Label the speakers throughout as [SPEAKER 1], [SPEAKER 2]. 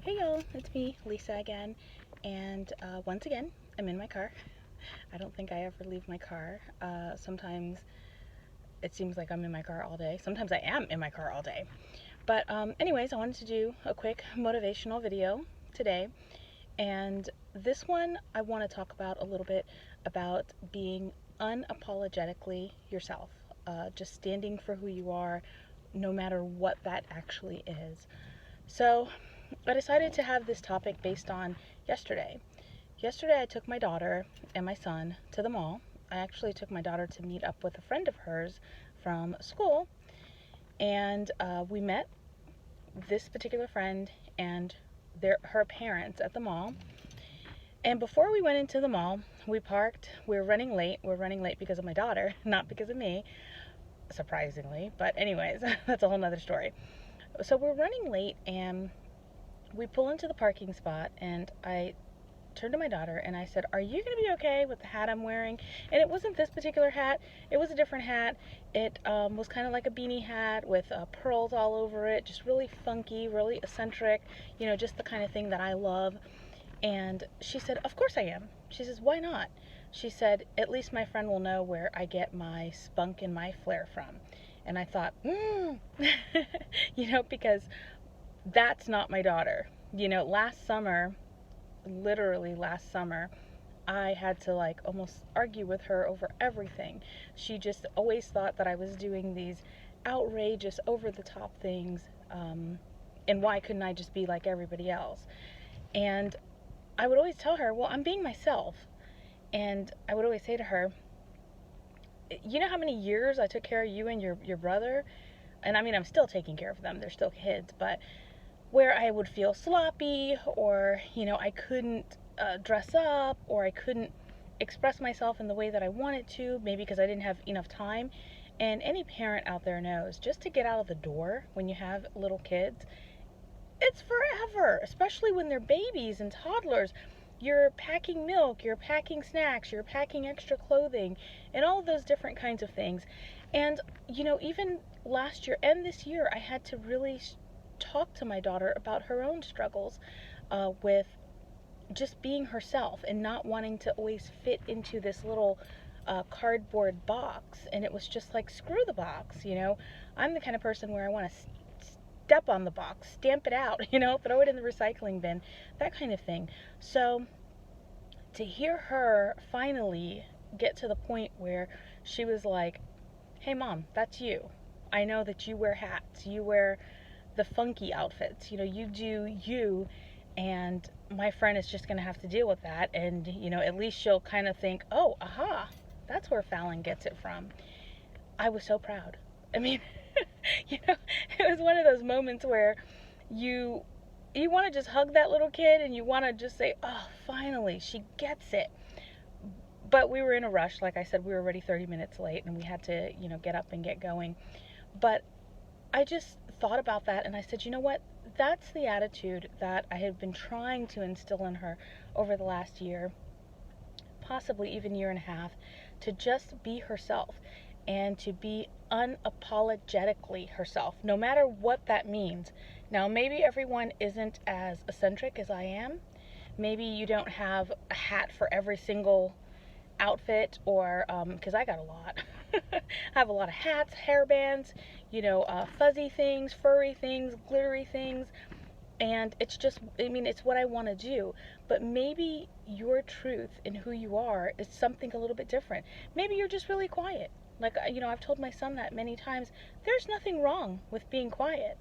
[SPEAKER 1] Hey y'all, it's me, Lisa again, and once again, I'm in my car. I don't think I ever leave my car. Sometimes it seems like I'm in my car all day. Sometimes I am in my car all day. But anyways, I wanted to do a quick motivational video today, and this one I want to talk about a little bit about being unapologetically yourself, just standing for who you are, no matter what that actually is. So I decided to have this topic based on yesterday. Yesterday I took my daughter and my son to the mall. I actually took my daughter to meet up with a friend of hers from school, and we met this particular friend and her parents at the mall. And before we went into the mall, we parked. We were running late. We're running late because of my daughter, not because of me, surprisingly. But anyways, that's a whole nother story. So we're running late, and we pull into the parking spot, and I turned to my daughter and I said, "Are you going to be okay with the hat I'm wearing?" And it wasn't this particular hat. It was a different hat. It was kind of like a beanie hat with pearls all over it, just really funky, really eccentric, just the kind of thing that I love. And she said, "Of course I am." She says, "Why not?" She said, "At least my friend will know where I get my spunk and my flair from." And I thought, because that's not my daughter. Last summer, literally last summer, I had to almost argue with her over everything. She just always thought that I was doing these outrageous, over the top things, and why couldn't I just be like everybody else? And I would always tell her, "Well, I'm being myself." And I would always say to her, "You know how many years I took care of you and your brother?" And I mean, I'm still taking care of them. They're still kids, but where I would feel sloppy, or I couldn't dress up, or I couldn't express myself in the way that I wanted to, maybe because I didn't have enough time. And any parent out there knows, just to get out of the door when you have little kids, it's forever, especially when they're babies and toddlers. You're packing milk, you're packing snacks, you're packing extra clothing, and all of those different kinds of things. And even last year and this year, I had to really talk to my daughter about her own struggles with just being herself and not wanting to always fit into this little cardboard box. And it was just like, screw the box. I'm the kind of person where I want to step on the box, stamp it out, throw it in the recycling bin, that kind of thing. So to hear her finally get to the point where she was like, "Hey mom, that's you. I know that you wear hats, you wear the funky outfits, you do you, and my friend is just going to have to deal with that." And at least she'll kind of think, "Oh, aha, that's where Fallon gets it from." I was so proud. I mean, it was one of those moments where you want to just hug that little kid, and you want to just say, "Oh, finally she gets it." But we were in a rush. Like I said, we were already 30 minutes late, and we had to get up and get going. But I just thought about that, and I said, "You know what? That's the attitude that I have been trying to instill in her over the last year, possibly even year and a half, to just be herself and to be unapologetically herself, no matter what that means." Now, maybe everyone isn't as eccentric as I am. Maybe you don't have a hat for every single outfit, or because I got a lot. I have a lot of hats, hairbands, fuzzy things, furry things, glittery things, and it's just, it's what I want to do. But maybe your truth in who you are is something a little bit different. Maybe you're just really quiet. Like, I've told my son that many times. There's nothing wrong with being quiet.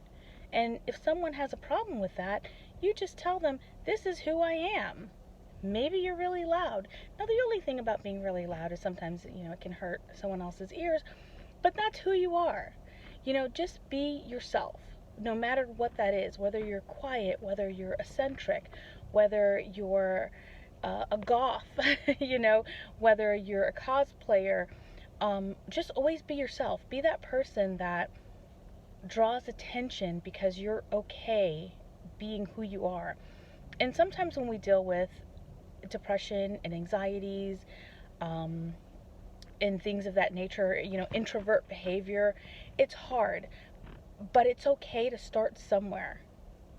[SPEAKER 1] And if someone has a problem with that, you just tell them, "This is who I am." Maybe you're really loud. Now, the only thing about being really loud is sometimes, it can hurt someone else's ears, but that's who you are. Just be yourself, no matter what that is, whether you're quiet, whether you're eccentric, whether you're a goth, whether you're a cosplayer. Just always be yourself. Be that person that draws attention because you're okay being who you are. And sometimes when we deal with depression and anxieties, and things of that nature, introvert behavior, it's hard, but it's okay to start somewhere.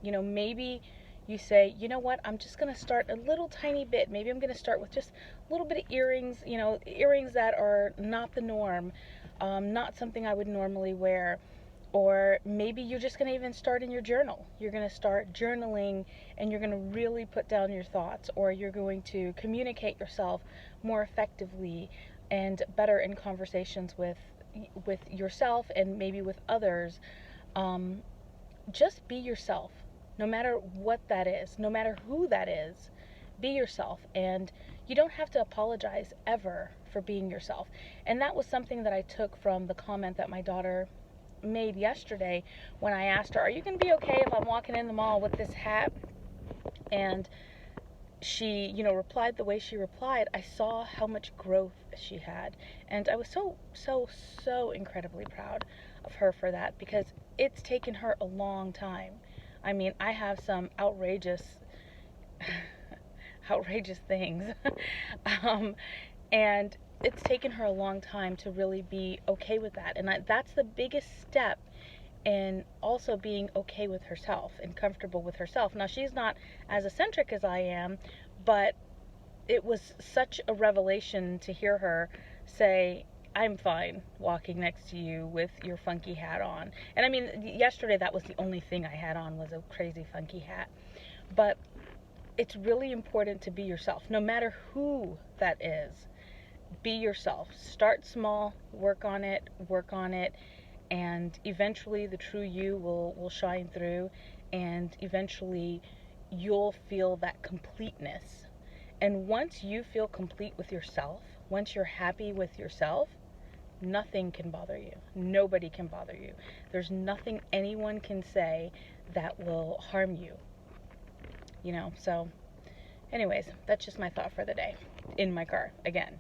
[SPEAKER 1] Maybe You say, you know what, I'm just going to start a little tiny bit. Maybe I'm going to start with just a little bit of earrings, earrings that are not the norm, not something I would normally wear. Or maybe you're just going to even start in your journal. You're going to start journaling and you're going to really put down your thoughts, or you're going to communicate yourself more effectively and better in conversations with yourself and maybe with others. Um, just be yourself, no matter what that is, no matter who that is. Be yourself, and you don't have to apologize ever for being yourself. And that was something that I took from the comment that my daughter made yesterday when I asked her, "Are you going to be okay if I'm walking in the mall with this hat?" And she, replied the way she replied. I saw how much growth she had, and I was so incredibly proud of her for that, because it's taken her a long time. I mean, I have some outrageous outrageous things. um, and it's taken her a long time to really be okay with that. And that's the biggest step in also being okay with herself and comfortable with herself. Now, she's not as eccentric as I am, but it was such a revelation to hear her say, I'm fine walking next to you with your funky hat on. And I mean, yesterday that was the only thing I had on, was a crazy funky hat. But it's really important to be yourself, no matter who that is. Be yourself. Start small, work on it, and eventually the true you will shine through, and eventually you'll feel that completeness. And once you feel complete with yourself, once you're happy with yourself, nothing can bother you. Nobody can bother you. There's nothing anyone can say that will harm you. So anyways, that's just my thought for the day in my car again.